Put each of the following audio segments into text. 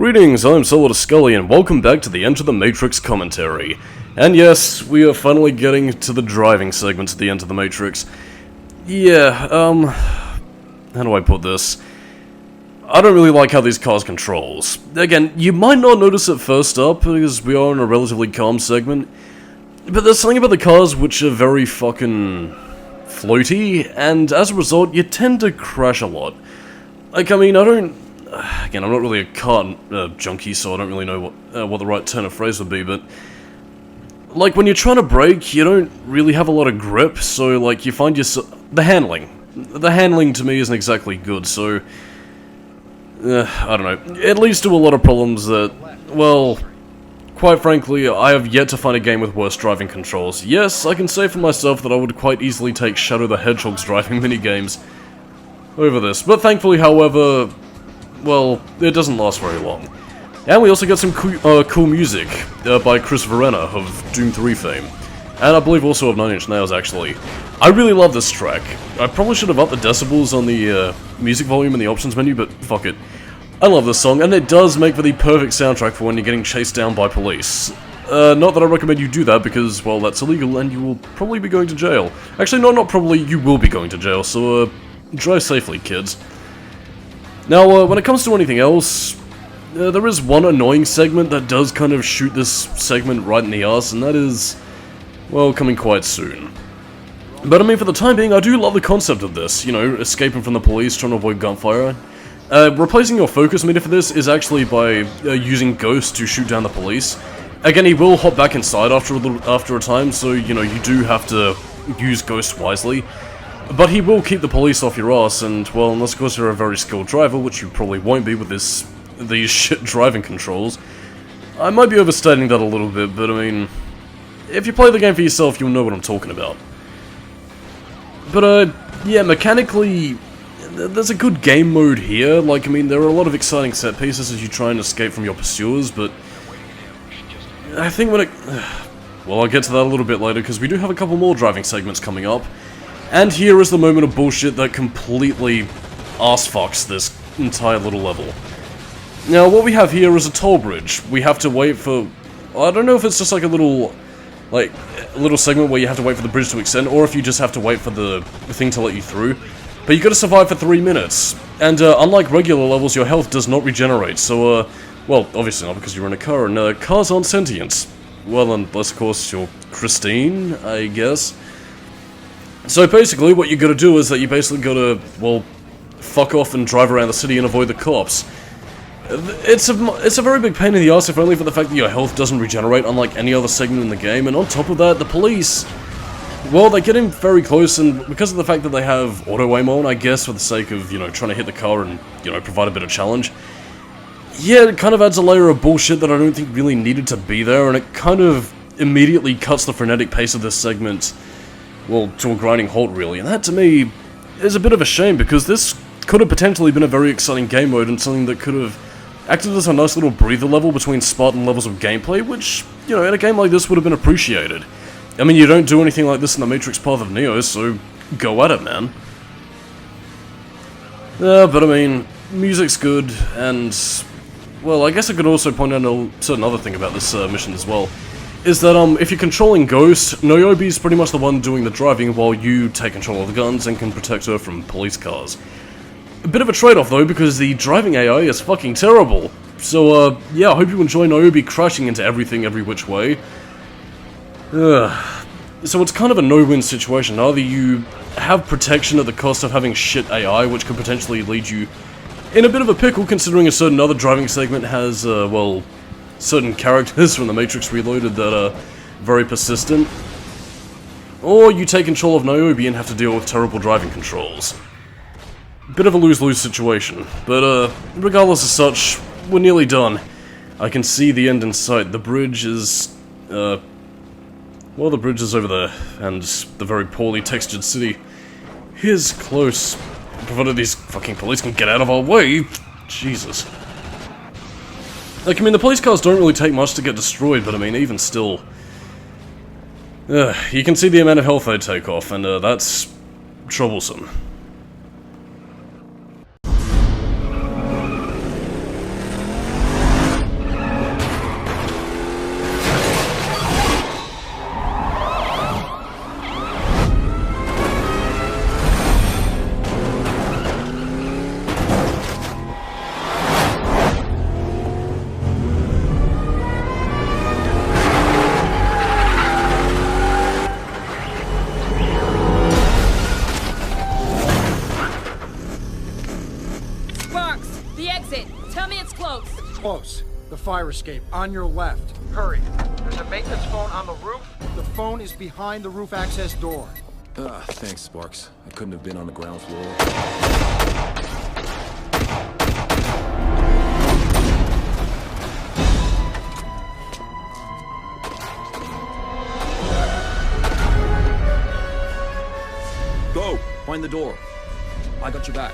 Greetings, I'm Solid Scully, and welcome back to the Enter the Matrix commentary. And yes, we are finally getting to the driving segment at the Enter the Matrix. Yeah, how do I put this? I don't really like how these cars controls. Again, you might not notice it first up, because we are in a relatively calm segment, but there's something about the cars which are very fucking floaty, and as a result, you tend to crash a lot. Like, I mean, Again, I'm not really a car junkie, so I don't really know what the right turn of phrase would be, but like, when you're trying to brake, you don't really have a lot of grip, so, like, you find yourself... The handling to me isn't exactly good, so... I don't know. It leads to a lot of problems that, well... Quite frankly, I have yet to find a game with worse driving controls. Yes, I can say for myself that I would quite easily take Shadow the Hedgehog's driving minigames over this, but thankfully, however... Well, it doesn't last very long. And we also got some cool music by Chris Verena of Doom 3 fame. And I believe also of Nine Inch Nails, actually. I really love this track. I probably should have upped the decibels on the music volume in the options menu, but fuck it. I love this song, and it does make for the perfect soundtrack for when you're getting chased down by police. Not that I recommend you do that, because, well, that's illegal, and you will probably be going to jail. Actually, no, not probably, you will be going to jail, so, drive safely, kids. Now, when it comes to anything else, there is one annoying segment that does kind of shoot this segment right in the arse, and that is, well, coming quite soon. But I mean, for the time being, I do love the concept of this, you know, escaping from the police, trying to avoid gunfire. Replacing your focus meter for this is actually by using Ghost to shoot down the police. Again, he will hop back inside after a time, so, you know, you do have to use Ghost wisely. But he will keep the police off your ass, and, well, unless of course you're a very skilled driver, which you probably won't be with these shit driving controls. I might be overstating that a little bit, but I mean, if you play the game for yourself, you'll know what I'm talking about. But, yeah, mechanically, there's a good game mode here. Like, I mean, there are a lot of exciting set pieces as you try and escape from your pursuers, but I think when it... Well, I'll get to that a little bit later, because we do have a couple more driving segments coming up. And here is the moment of bullshit that completely ass-fucks this entire little level. Now, what we have here is a toll bridge. We have to wait for... I don't know if it's just like a little segment where you have to wait for the bridge to extend, or if you just have to wait for the thing to let you through. But you gotta survive for 3 minutes. And, unlike regular levels, your health does not regenerate, so, well, obviously not because you're in a car, and, cars aren't sentient. Well, unless, of course, you're Christine, I guess. So basically, what you gotta do is that you basically gotta, well, fuck off and drive around the city and avoid the cops. It's a very big pain in the ass, if only for the fact that your health doesn't regenerate, unlike any other segment in the game, and on top of that, the police, well, they get in very close, and because of the fact that they have auto-aim on, I guess, for the sake of, you know, trying to hit the car and, you know, provide a bit of challenge, yeah, it kind of adds a layer of bullshit that I don't think really needed to be there, and it kind of immediately cuts the frenetic pace of this segment, well, to a grinding halt, really, and that, to me, is a bit of a shame, because this could have potentially been a very exciting game mode, and something that could have acted as a nice little breather level between Spartan levels of gameplay, which, you know, in a game like this would have been appreciated. I mean, you don't do anything like this in the Matrix Path of Neo, so go at it, man. But I mean, music's good, and, well, I guess I could also point out a certain other thing about this mission as well. Is that, if you're controlling Ghost, Niobe's pretty much the one doing the driving while you take control of the guns and can protect her from police cars. A bit of a trade-off, though, because the driving AI is fucking terrible. So, yeah, I hope you enjoy Niobe crashing into everything every which way. So it's kind of a no-win situation. Either you have protection at the cost of having shit AI, which could potentially lead you in a bit of a pickle, considering a certain other driving segment has, well, certain characters from the Matrix Reloaded that are very persistent. Or you take control of Niobe and have to deal with terrible driving controls. Bit of a lose-lose situation, but regardless of such, we're nearly done. I can see the end in sight. The bridge is, well, the bridge is over there, and the very poorly textured city is close, provided these fucking police can get out of our way. Jesus. Like, I mean, the police cars don't really take much to get destroyed, but I mean, even still... you can see the amount of health they take off, and that's troublesome. fire escape, on your left. Hurry. There's a maintenance phone on the roof. The phone is behind the roof access door. Thanks, Sparks. I couldn't have been on the ground floor. Go! Find the door. I got your back.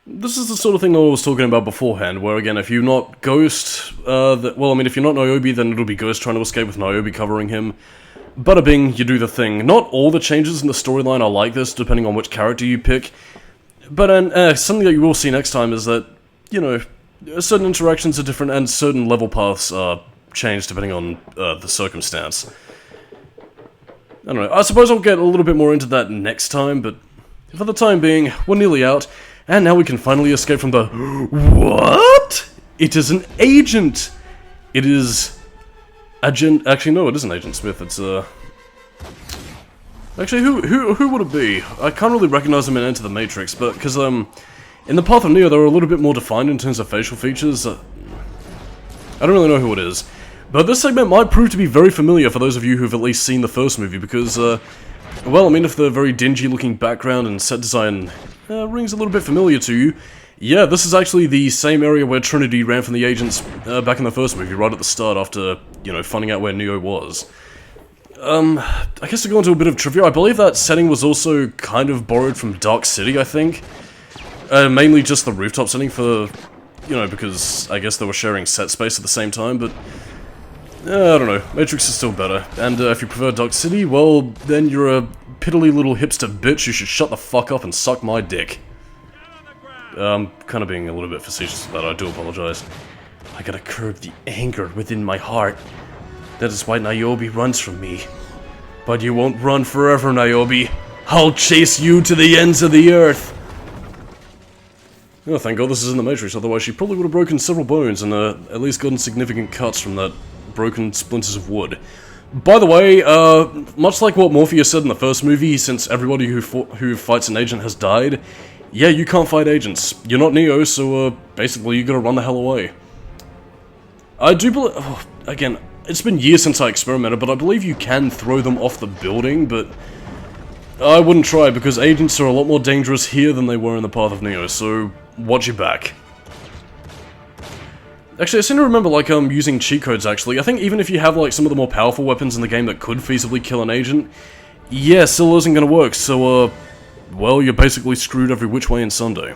This is the sort of thing that I was talking about beforehand, where again, if you're not Ghost, if you're not Niobe, then it'll be Ghost trying to escape with Niobe covering him. Bada bing, you do the thing. Not all the changes in the storyline are like this, depending on which character you pick. But something that you will see next time is that, you know, certain interactions are different and certain level paths are changed depending on the circumstance. I don't know, I suppose I'll get a little bit more into that next time, but for the time being, we're nearly out, and now we can finally escape from the... What? It is an agent! It is... Agent... Actually, no, it isn't Agent Smith, it's, Actually, who would it be? I can't really recognize him in Enter the Matrix, but, because, in the Path of Neo, they were a little bit more defined in terms of facial features. I don't really know who it is. But this segment might prove to be very familiar for those of you who've at least seen the first movie, because, well, I mean, if the very dingy-looking background and set design rings a little bit familiar to you, yeah, this is actually the same area where Trinity ran from the agents back in the first movie, right at the start after, you know, finding out where Neo was. I guess to go into a bit of trivia, I believe that setting was also kind of borrowed from Dark City, I think. Mainly just the rooftop setting for, you know, because I guess they were sharing set space at the same time, but... I don't know, Matrix is still better, and if you prefer Dark City, well, then you're a piddly little hipster bitch who should shut the fuck up and suck my dick. I'm kind of being a little bit facetious about it, I do apologize. I gotta curb the anger within my heart. That is why Niobe runs from me. But you won't run forever, Niobe. I'll chase you to the ends of the earth! Oh, thank God this is in the Matrix, otherwise she probably would have broken several bones and at least gotten significant cuts from that broken splinters of wood. By the way, much like what Morpheus said in the first movie, since everybody who fights an agent has died, yeah, you can't fight agents. You're not Neo, so basically you gotta run the hell away. I do believe... again, it's been years since I experimented, but I believe you can throw them off the building, but... I wouldn't try, because agents are a lot more dangerous here than they were in the Path of Neo, so watch your back. Actually, I seem to remember, like, using cheat codes, actually. I think even if you have, like, some of the more powerful weapons in the game that could feasibly kill an agent, yeah, still isn't gonna work, so, well, you're basically screwed every which way in Sunday.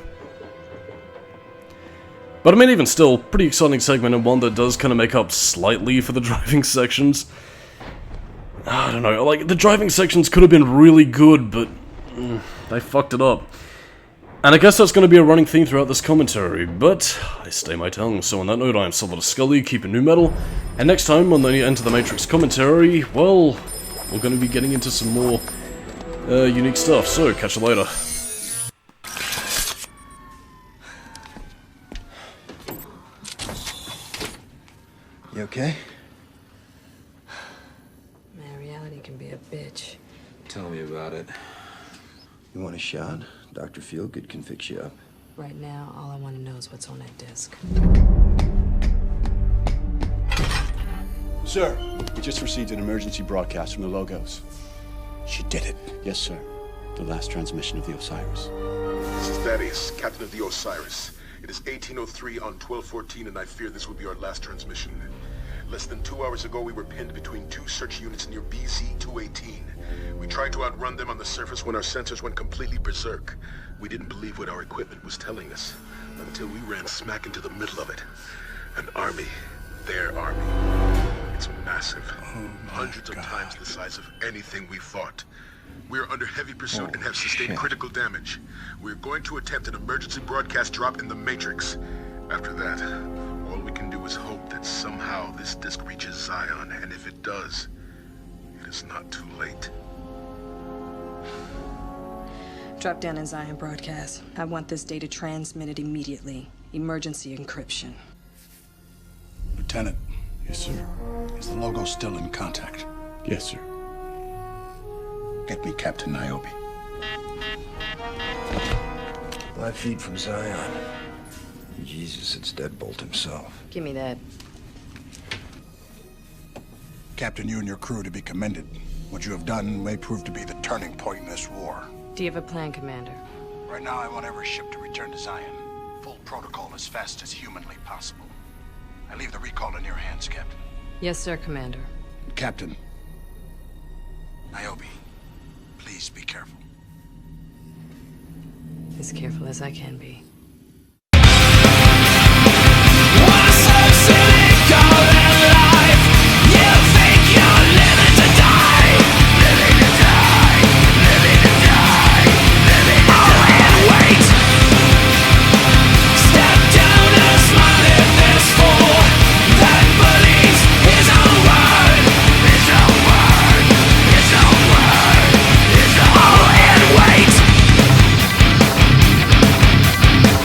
But I mean, even still, pretty exciting segment, and one that does kind of make up slightly for the driving sections. I don't know, like, the driving sections could have been really good, but they fucked it up. And I guess that's going to be a running theme throughout this commentary, but I stay my tongue, so on that note, I am Solid Scully, keeping new metal, and next time on the Enter the Matrix commentary, well, we're going to be getting into some more unique stuff, so catch you later. You okay? Man, reality can be a bitch. Tell me about it. You want a shot? Dr. Feelgood can fix you up. Right now, all I want to know is what's on that disc. Sir, we just received an emergency broadcast from the Logos. She did it. Yes, sir. The last transmission of the Osiris. This is Thaddeus, captain of the Osiris. It is 1803 on 1214, and I fear this will be our last transmission. Less than 2 hours ago, we were pinned between two search units near BZ-218. We tried to outrun them on the surface when our sensors went completely berserk. We didn't believe what our equipment was telling us, until we ran smack into the middle of it. An army. Their army. It's massive. Hundreds of times the size of anything we fought. We are under heavy pursuit and have sustained critical damage. We're going to attempt an emergency broadcast drop in the Matrix. After that, all we can do is hope that somehow this disc reaches Zion, and if it does, it is not too late. Drop down in Zion broadcast. I want this data transmitted immediately. Emergency encryption. Lieutenant. Yes, sir. Is the Logo still in contact? Yes, sir. Get me Captain Niobe. 5 feet from Zion. Jesus, it's Deadbolt himself. Give me that. Captain, you and your crew to be commended. What you have done may prove to be the turning point in this war. Do you have a plan, Commander? Right now, I want every ship to return to Zion. Full protocol as fast as humanly possible. I leave the recall in your hands, Captain. Yes, sir, Commander. Captain. Niobe, please be careful. As careful as I can be.